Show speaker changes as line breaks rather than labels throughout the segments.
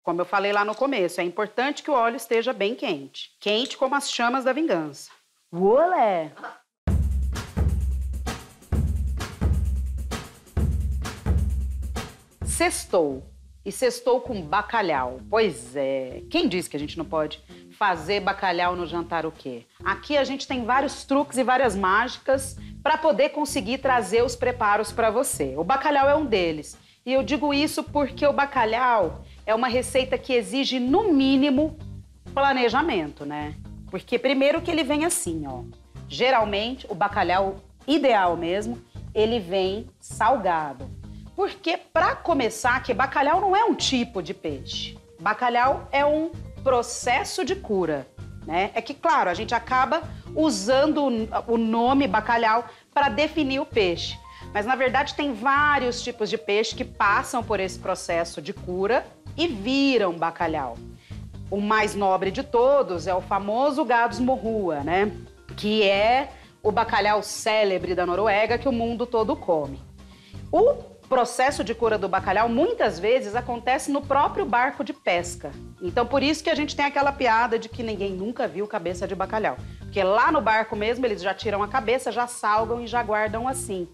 Como eu falei lá no começo, é importante que o óleo esteja bem quente. Quente como as chamas da vingança. Olé! Sextou. E sextou com bacalhau. Pois é. Quem disse que a gente não pode fazer bacalhau no jantar o quê? Aqui a gente tem vários truques e várias mágicas para poder conseguir trazer os preparos para você. O bacalhau é um deles. E eu digo isso porque o bacalhau é uma receita que exige, no mínimo, planejamento, né? Porque primeiro que ele vem assim, ó. Geralmente, o bacalhau ideal mesmo, ele vem salgado. Porque, para começar, que bacalhau não é um tipo de peixe. Bacalhau é um processo de cura, né? É que, claro, a gente acaba usando o nome bacalhau para definir o peixe. Mas, na verdade, tem vários tipos de peixe que passam por esse processo de cura e viram bacalhau. O mais nobre de todos é o famoso Gados morrua, né? Que é o bacalhau célebre da Noruega que o mundo todo come. O processo de cura do bacalhau muitas vezes acontece no próprio barco de pesca. Então, por isso que a gente tem aquela piada de que ninguém nunca viu cabeça de bacalhau. Porque lá no barco mesmo eles já tiram a cabeça, já salgam e já guardam assim.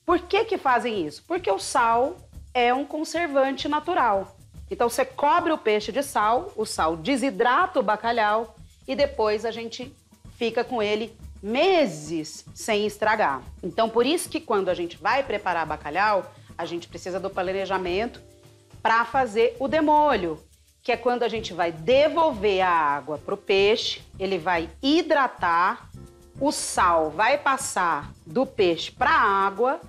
Por que que fazem isso? Porque o sal é um conservante natural. Então, você cobre o peixe de sal, o sal desidrata o bacalhau e depois a gente fica com ele meses sem estragar. Então, por isso que quando a gente vai preparar bacalhau, a gente precisa do planejamento para fazer o demolho, que é quando a gente vai devolver a água para o peixe, ele vai hidratar, o sal vai passar do peixe para a água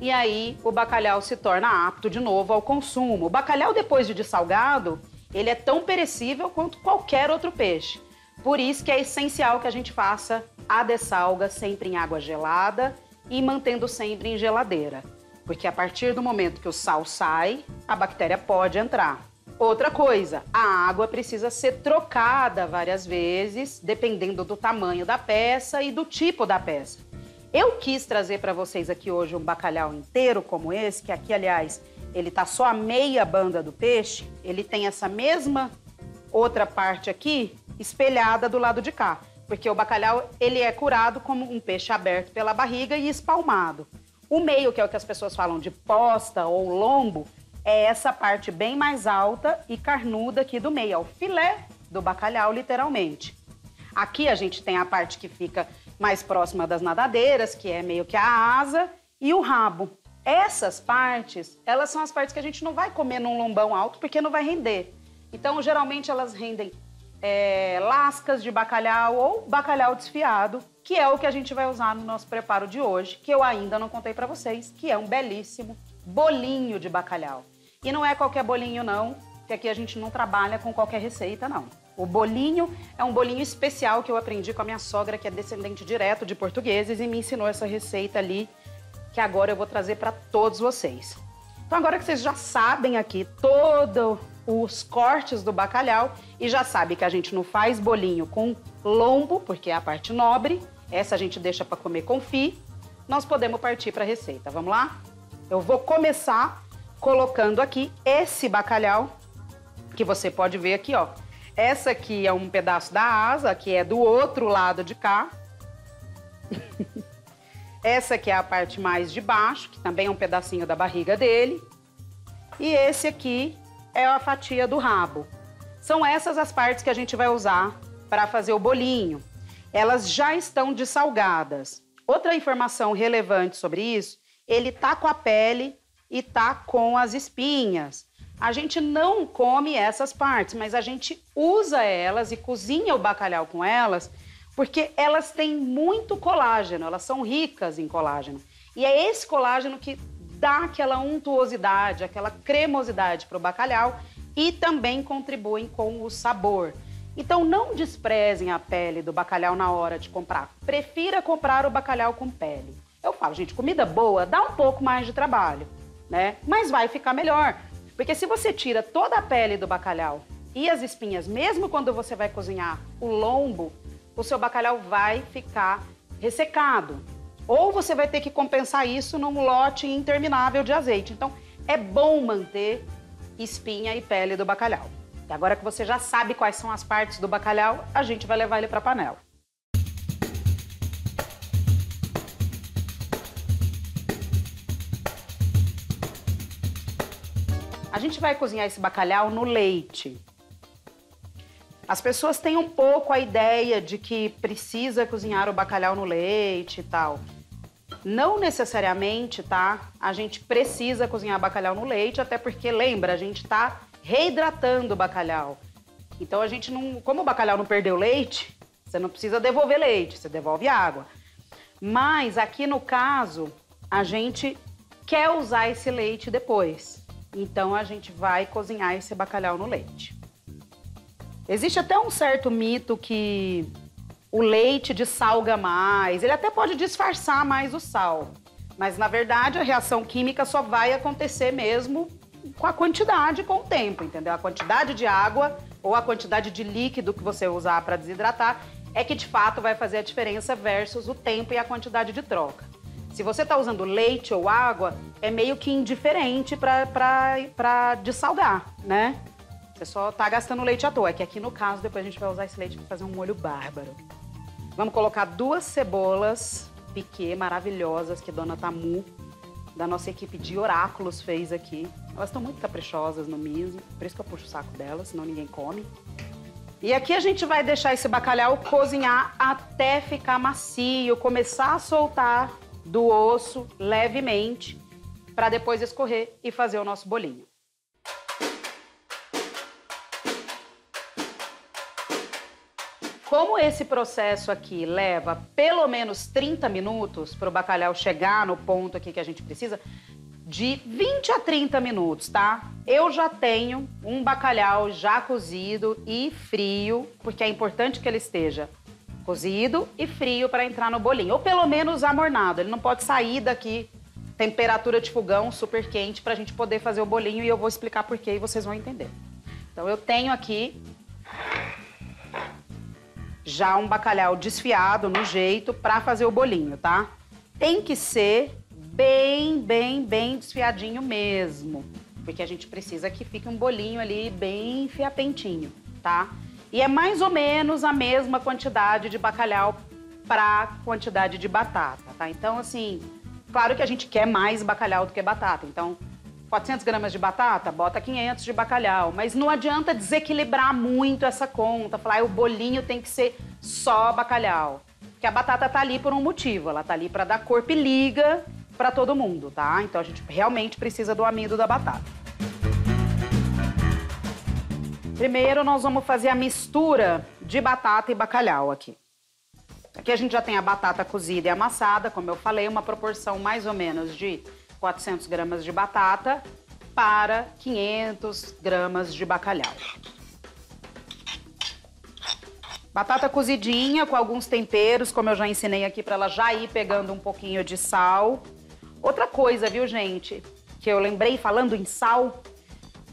e aí o bacalhau se torna apto de novo ao consumo. O bacalhau, depois de dessalgado, ele é tão perecível quanto qualquer outro peixe. Por isso que é essencial que a gente faça a dessalga sempre em água gelada e mantendo sempre em geladeira. Porque a partir do momento que o sal sai, a bactéria pode entrar. Outra coisa, a água precisa ser trocada várias vezes, dependendo do tamanho da peça e do tipo da peça. Eu quis trazer para vocês aqui hoje um bacalhau inteiro como esse, que aqui, aliás, ele tá só a meia banda do peixe. Ele tem essa mesma outra parte aqui espelhada do lado de cá. Porque o bacalhau, ele é curado como um peixe aberto pela barriga e espalmado. O meio, que é o que as pessoas falam de posta ou lombo, é essa parte bem mais alta e carnuda aqui do meio. É o filé do bacalhau, literalmente. Aqui a gente tem a parte que fica mais próxima das nadadeiras, que é meio que a asa, e o rabo. Essas partes, elas são as partes que a gente não vai comer num lombão alto, porque não vai render. Então, geralmente, elas rendem lascas de bacalhau ou bacalhau desfiado, que é o que a gente vai usar no nosso preparo de hoje, que eu ainda não contei pra vocês, que é um belíssimo bolinho de bacalhau. E não é qualquer bolinho não, que aqui a gente não trabalha com qualquer receita não. O bolinho é um bolinho especial que eu aprendi com a minha sogra, que é descendente direto de portugueses e me ensinou essa receita ali, que agora eu vou trazer para todos vocês. Então agora que vocês já sabem aqui todos os cortes do bacalhau e já sabe que a gente não faz bolinho com lombo, porque é a parte nobre, essa a gente deixa para comer confit, nós podemos partir para a receita. Vamos lá? Eu vou começar colocando aqui esse bacalhau, que você pode ver aqui, ó. Essa aqui é um pedaço da asa, que é do outro lado de cá. Essa aqui é a parte mais de baixo, que também é um pedacinho da barriga dele. E esse aqui é a fatia do rabo. São essas as partes que a gente vai usar para fazer o bolinho. Elas já estão dessalgadas. Outra informação relevante sobre isso, ele tá com a pele e tá com as espinhas. A gente não come essas partes, mas a gente usa elas e cozinha o bacalhau com elas, porque elas têm muito colágeno, elas são ricas em colágeno. E é esse colágeno que dá aquela untuosidade, aquela cremosidade para o bacalhau e também contribuem com o sabor. Então não desprezem a pele do bacalhau na hora de comprar. Prefira comprar o bacalhau com pele. Eu falo, gente, comida boa dá um pouco mais de trabalho, né? Mas vai ficar melhor. Porque se você tira toda a pele do bacalhau e as espinhas, mesmo quando você vai cozinhar o lombo, o seu bacalhau vai ficar ressecado. Ou você vai ter que compensar isso num lote interminável de azeite. Então, é bom manter espinha e pele do bacalhau. E agora que você já sabe quais são as partes do bacalhau, a gente vai levar ele para a panela. A gente vai cozinhar esse bacalhau no leite. As pessoas têm um pouco a ideia de que precisa cozinhar o bacalhau no leite e tal. Não necessariamente, tá? A gente precisa cozinhar bacalhau no leite, até porque, lembra, a gente tá reidratando o bacalhau. Então a gente não... Como o bacalhau não perdeu leite, você não precisa devolver leite, você devolve água. Mas aqui no caso, a gente quer usar esse leite depois. Então a gente vai cozinhar esse bacalhau no leite. Existe até um certo mito que o leite dessalga mais, ele até pode disfarçar mais o sal. Mas, na verdade, a reação química só vai acontecer mesmo com a quantidade, com o tempo, entendeu? A quantidade de água ou a quantidade de líquido que você usar para desidratar é que, de fato, vai fazer a diferença versus o tempo e a quantidade de troca. Se você está usando leite ou água, é meio que indiferente para dessalgar, né? Você só tá gastando leite à toa. É que aqui no caso, depois a gente vai usar esse leite para fazer um molho bárbaro. Vamos colocar 2 cebolas piquê maravilhosas que Dona Tamu, da nossa equipe de oráculos, fez aqui. Elas estão muito caprichosas no miso, por isso que eu puxo o saco delas, senão ninguém come. E aqui a gente vai deixar esse bacalhau cozinhar até ficar macio, começar a soltar do osso levemente, para depois escorrer e fazer o nosso bolinho. Como esse processo aqui leva pelo menos 30 minutos para o bacalhau chegar no ponto aqui que a gente precisa, de 20 a 30 minutos, tá? Eu já tenho um bacalhau já cozido e frio, porque é importante que ele esteja cozido e frio para entrar no bolinho, ou pelo menos amornado. Ele não pode sair daqui temperatura de fogão super quente para a gente poder fazer o bolinho, e eu vou explicar por quê e vocês vão entender. Então eu tenho aqui já um bacalhau desfiado no jeito para fazer o bolinho, tá? Tem que ser bem desfiadinho mesmo, porque a gente precisa que fique um bolinho ali bem fiapentinho, tá? E é mais ou menos a mesma quantidade de bacalhau para quantidade de batata, tá? Então, assim, claro que a gente quer mais bacalhau do que batata, então 400 gramas de batata, bota 500 de bacalhau. Mas não adianta desequilibrar muito essa conta, falar o bolinho tem que ser só bacalhau. Porque a batata tá ali por um motivo, ela tá ali para dar corpo e liga para todo mundo, tá? Então a gente realmente precisa do amido da batata. Primeiro nós vamos fazer a mistura de batata e bacalhau aqui. Aqui a gente já tem a batata cozida e amassada, como eu falei, uma proporção mais ou menos de 400 gramas de batata para 500 gramas de bacalhau. Batata cozidinha com alguns temperos, como eu já ensinei aqui, para ela já ir pegando um pouquinho de sal. Outra coisa, viu, gente, que eu lembrei falando em sal,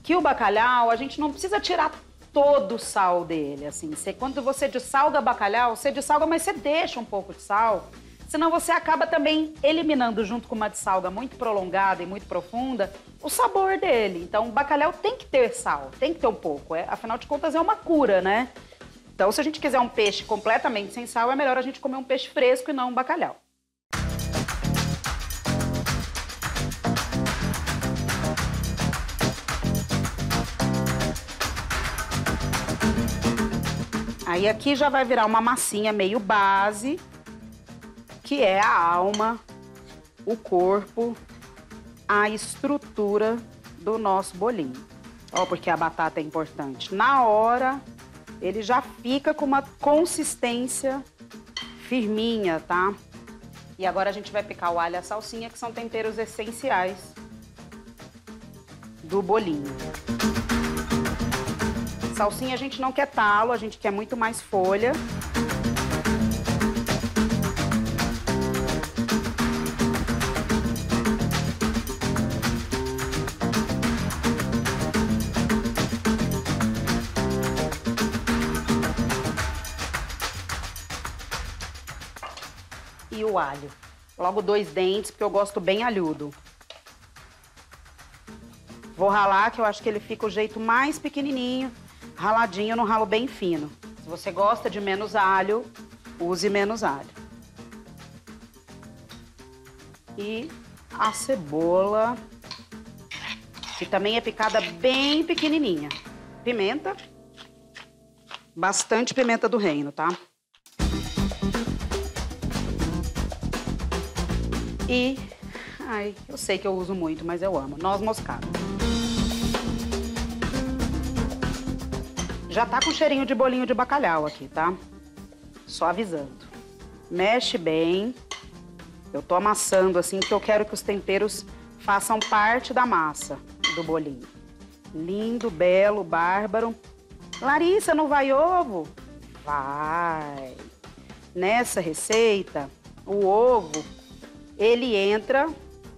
que o bacalhau, a gente não precisa tirar todo o sal dele, assim. Quando você dessalga bacalhau, você dessalga, mas você deixa um pouco de sal. Senão você acaba também eliminando, junto com uma dessalga muito prolongada e muito profunda, o sabor dele. Então, o bacalhau tem que ter sal, tem que ter um pouco. Afinal de contas, é uma cura, né? Então, se a gente quiser um peixe completamente sem sal, é melhor a gente comer um peixe fresco e não um bacalhau. Aí aqui já vai virar uma massinha meio base, que é a alma, o corpo, a estrutura do nosso bolinho. Ó, porque a batata é importante. Na hora, ele já fica com uma consistência firminha, tá? E agora a gente vai picar o alho e a salsinha, que são temperos essenciais do bolinho. Salsinha a gente não quer talo, a gente quer muito mais folha. E o alho. Logo 2 dentes, porque eu gosto bem alhudo. Vou ralar, que eu acho que ele fica o jeito mais pequenininho. raladinho no ralo bem fino. Se você gosta de menos alho, use menos alho. E a cebola, que também é picada bem pequenininha. Pimenta. Bastante pimenta do reino, tá? E, ai, eu sei que eu uso muito, mas eu amo, noz moscada. Já tá com cheirinho de bolinho de bacalhau aqui, tá? Só avisando. Mexe bem. Eu tô amassando assim, porque eu quero que os temperos façam parte da massa do bolinho. Lindo, belo, bárbaro. Larissa, não vai ovo? Vai. Nessa receita, o ovo, ele entra,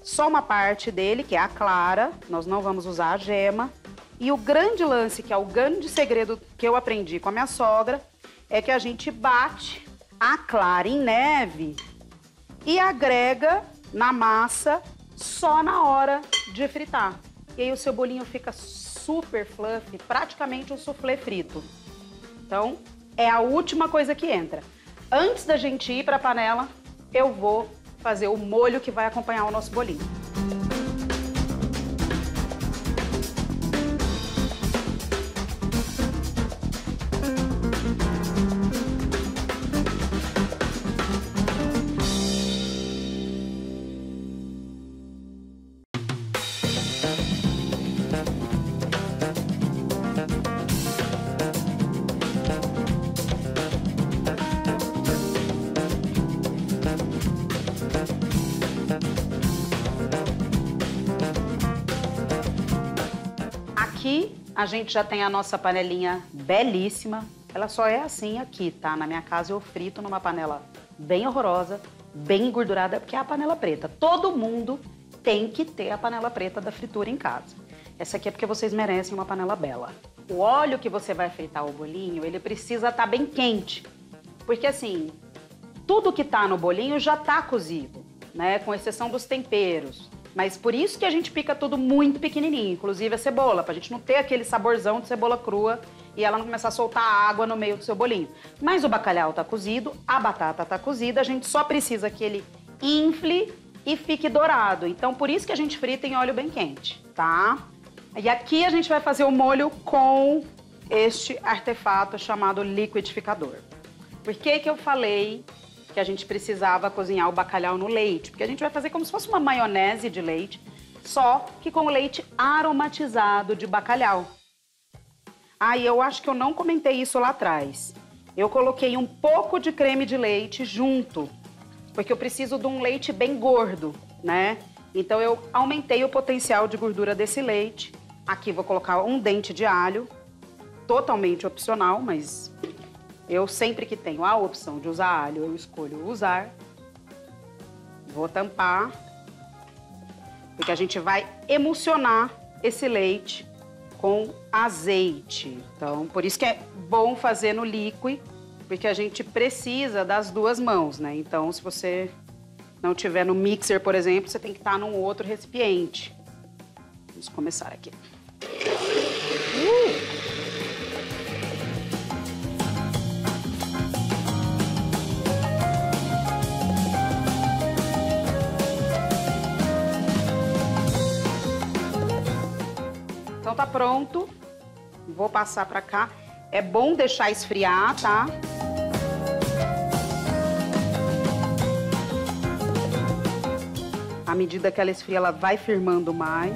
só uma parte dele, que é a clara. Nós não vamos usar a gema. E o grande lance, que é o grande segredo que eu aprendi com a minha sogra, é que a gente bate a clara em neve e agrega na massa só na hora de fritar. E aí o seu bolinho fica super fluffy, praticamente um soufflé frito. Então, é a última coisa que entra. Antes da gente ir para a panela, eu vou fazer o molho que vai acompanhar o nosso bolinho. Aqui a gente já tem a nossa panelinha belíssima. Ela só é assim aqui, tá? Na minha casa eu frito numa panela bem horrorosa, bem engordurada, porque é a panela preta. Todo mundo tem que ter a panela preta da fritura em casa. Essa aqui é porque vocês merecem uma panela bela. O óleo que você vai fritar o bolinho, ele precisa estar bem quente. Porque assim, tudo que tá no bolinho já tá cozido, né? Com exceção dos temperos. Mas por isso que a gente pica tudo muito pequenininho, inclusive a cebola, pra gente não ter aquele saborzão de cebola crua e ela não começar a soltar água no meio do seu bolinho. Mas o bacalhau tá cozido, a batata tá cozida, a gente só precisa que ele infle e fique dourado. Então por isso que a gente frita em óleo bem quente, tá? E aqui a gente vai fazer o molho com este artefato chamado liquidificador. Por que que eu falei que a gente precisava cozinhar o bacalhau no leite? Porque a gente vai fazer como se fosse uma maionese de leite, só que com leite aromatizado de bacalhau. Ah, e eu acho que eu não comentei isso lá atrás. Eu coloquei um pouco de creme de leite junto, porque eu preciso de um leite bem gordo, né? Então eu aumentei o potencial de gordura desse leite. Aqui vou colocar um dente de alho, totalmente opcional, mas eu sempre que tenho a opção de usar alho, eu escolho usar. Vou tampar, porque a gente vai emulsionar esse leite com azeite. Então, por isso que é bom fazer no líquido, porque a gente precisa das duas mãos, né? Então, se você não tiver no mixer, por exemplo, você tem que estar num outro recipiente. Vamos começar aqui. Então tá pronto. Vou passar pra cá. É bom deixar esfriar, tá? À medida que ela esfria, ela vai firmando mais.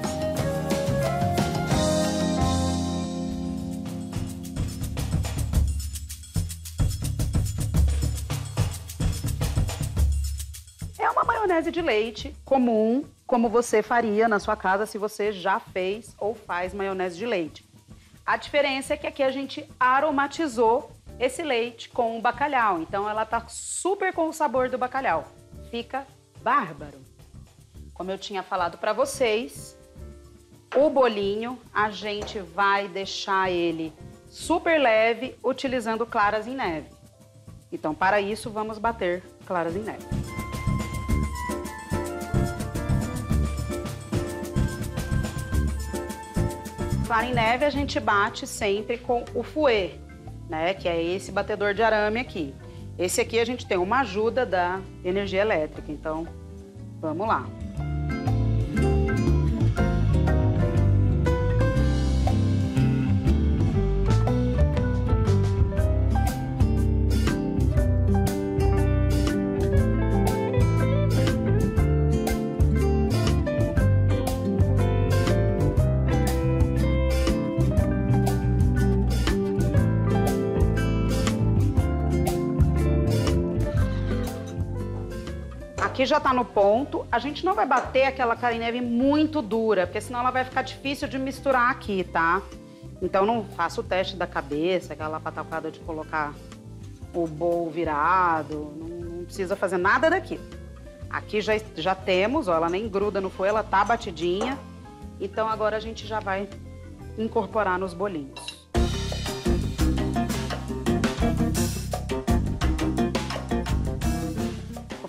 É uma maionese de leite comum, como você faria na sua casa se você já fez ou faz maionese de leite. A diferença é que aqui a gente aromatizou esse leite com o bacalhau. Então ela tá super com o sabor do bacalhau. Fica bárbaro. Como eu tinha falado para vocês, o bolinho a gente vai deixar ele super leve utilizando claras em neve. Então para isso vamos bater claras em neve. Clara em neve a gente bate sempre com o fouet, né? Que é esse batedor de arame aqui. Esse aqui a gente tem uma ajuda da energia elétrica, então vamos lá. Aqui já tá no ponto. A gente não vai bater aquela clara em neve muito dura, porque senão ela vai ficar difícil de misturar aqui, tá? Então não faça o teste da cabeça, aquela pataquada de colocar o bowl virado. Não precisa fazer nada daquilo. Aqui já temos, ó, ela nem gruda no fogo, ela tá batidinha. Então agora a gente já vai incorporar nos bolinhos.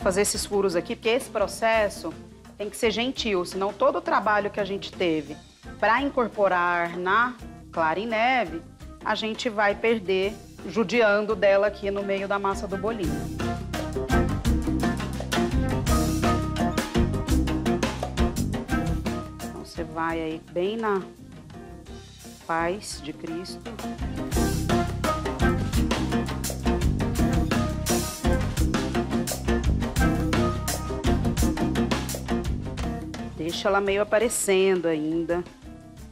Fazer esses furos aqui, porque esse processo tem que ser gentil, senão todo o trabalho que a gente teve para incorporar na clara em neve, a gente vai perder judiando dela aqui no meio da massa do bolinho. Então você vai aí bem na paz de Cristo. Deixa ela meio aparecendo ainda.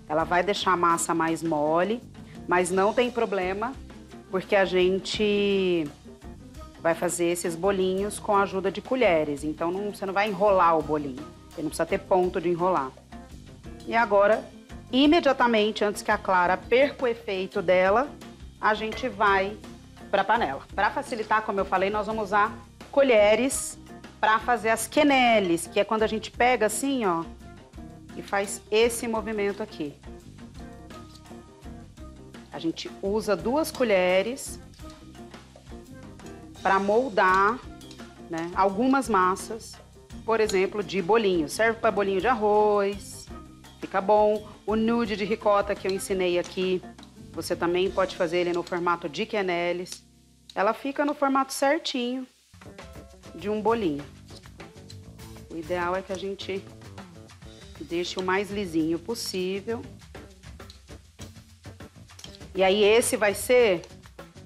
Ela vai deixar a massa mais mole, mas não tem problema, porque a gente vai fazer esses bolinhos com a ajuda de colheres. Então você não vai enrolar o bolinho, ele não precisa ter ponto de enrolar. E agora, imediatamente, antes que a clara perca o efeito dela, a gente vai para a panela. Para facilitar, como eu falei, nós vamos usar colheres para fazer as quenelles, que é quando a gente pega assim, ó, e faz esse movimento aqui. A gente usa 2 colheres para moldar, né, algumas massas, por exemplo, de bolinho. Serve para bolinho de arroz, fica bom. O nude de ricota que eu ensinei aqui, você também pode fazer ele no formato de quenelles. Ela fica no formato certinho de um bolinho. O ideal é que a gente deixe o mais lisinho possível. E aí esse vai ser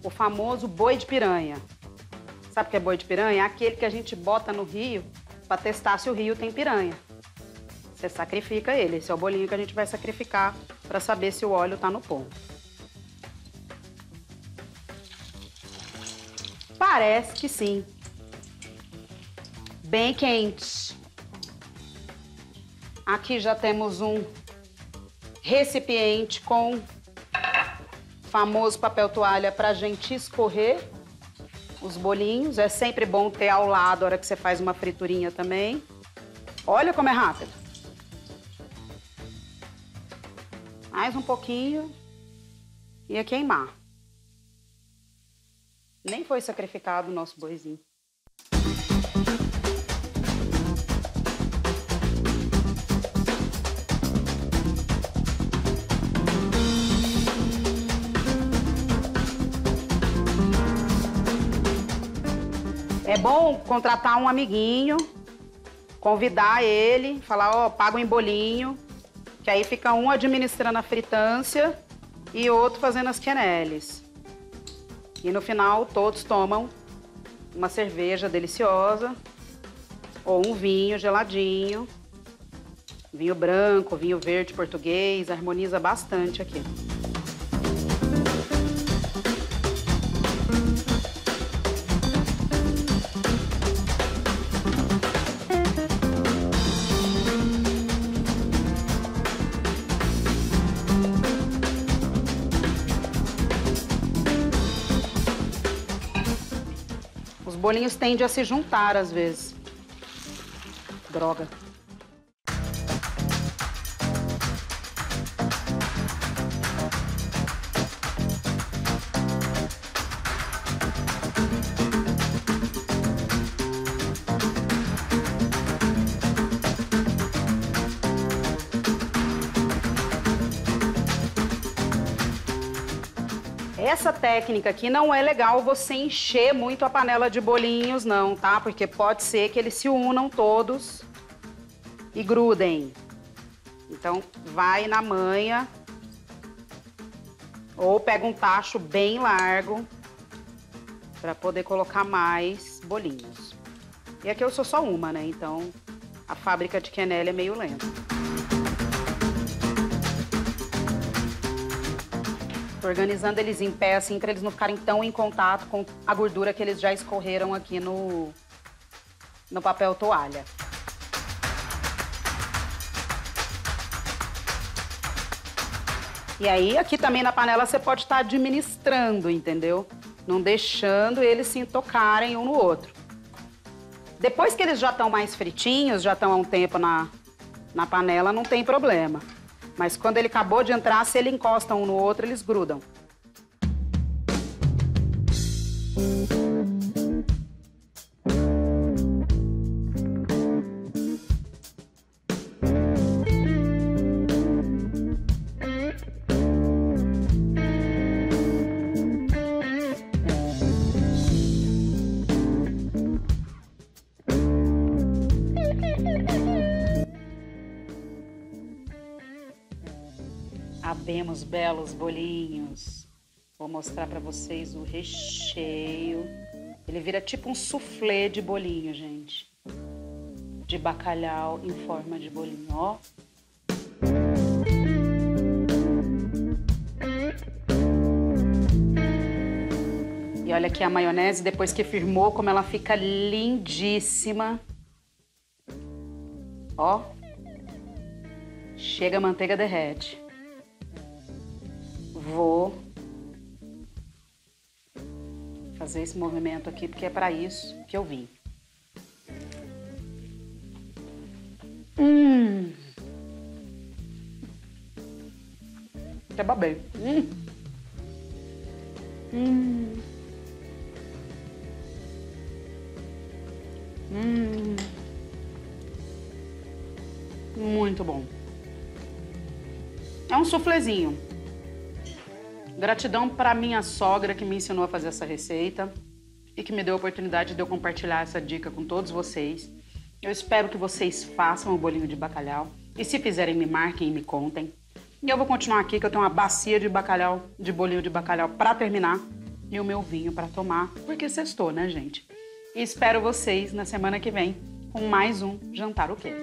o famoso boi de piranha. Sabe o que é boi de piranha? É aquele que a gente bota no rio para testar se o rio tem piranha. Você sacrifica ele. Esse é o bolinho que a gente vai sacrificar para saber se o óleo tá no ponto. Parece que sim. Bem quente. Aqui já temos um recipiente com o famoso papel toalha para a gente escorrer os bolinhos. É sempre bom ter ao lado a hora que você faz uma friturinha também. Olha como é rápido. Mais um pouquinho. Ia queimar. Nem foi sacrificado o nosso boizinho. É bom contratar um amiguinho, convidar ele, falar, ó, paga em bolinho, que aí fica um administrando a fritância e outro fazendo as quenelles. E no final todos tomam uma cerveja deliciosa ou um vinho geladinho, vinho branco, vinho verde português, harmoniza bastante aqui. Os bolinhos tendem a se juntar às vezes. Droga. Essa técnica aqui não é legal você encher muito a panela de bolinhos, não, tá? Porque pode ser que eles se unam todos e grudem. Então, vai na manha. Ou pega um tacho bem largo para poder colocar mais bolinhos. E aqui eu sou só uma, né? Então, a fábrica de quenelle é meio lenta. Tô organizando eles em pé, assim, para eles não ficarem tão em contato com a gordura que eles já escorreram aqui no papel toalha. E aí, aqui também na panela, você pode estar administrando, entendeu? Não deixando eles se tocarem um no outro. Depois que eles já estão mais fritinhos, já estão há um tempo na panela, não tem problema. Mas quando ele acabou de entrar, se ele encosta um no outro, eles grudam. Abemos belos bolinhos. Vou mostrar pra vocês o recheio. Ele vira tipo um soufflé de bolinho, gente. De bacalhau em forma de bolinho, ó. E olha aqui a maionese, depois que firmou, como ela fica lindíssima. Ó. Chega a manteiga, derrete. Vou fazer esse movimento aqui, porque é para isso que eu vim. Até babei. Muito bom. É um suflezinho. Gratidão para minha sogra que me ensinou a fazer essa receita e que me deu a oportunidade de eu compartilhar essa dica com todos vocês. Eu espero que vocês façam o bolinho de bacalhau e se fizerem me marquem e me contem. E eu vou continuar aqui que eu tenho uma bacia de bacalhau, de bolinho de bacalhau para terminar e o meu vinho para tomar, porque sextou, né, gente? E espero vocês na semana que vem com mais um Jantar o Quê?